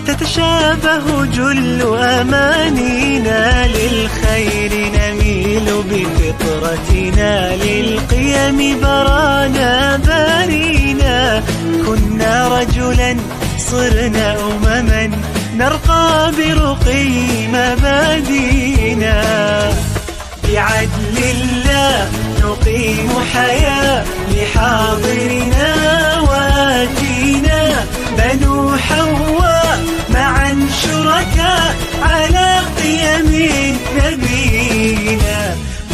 تتشابه جل أمانينا، للخير نميل بفطرتنا، للقيم برانا بارينا. كنا رجلا صرنا أمما، نرقى برقي مبادينا. بعدل الله نقيم حياة لحاضرنا وآتينا. بنو حواء معا شركاء على قيم نبينا.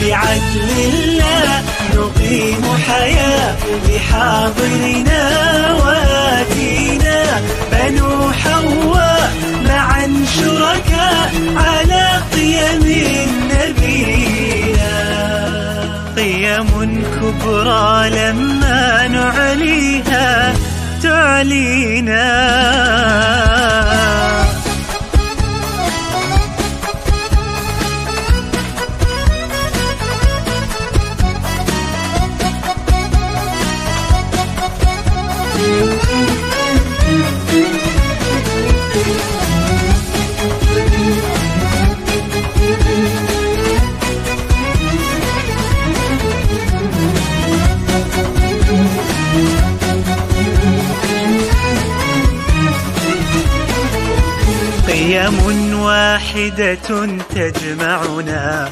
بعدل الله نقيم حياة لحاضرنا وآتينا. بنو حواء معا شركاء على قيم نبينا. قيم كبرى لما نعليها تعلينا. قيم واحدة تجمعنا.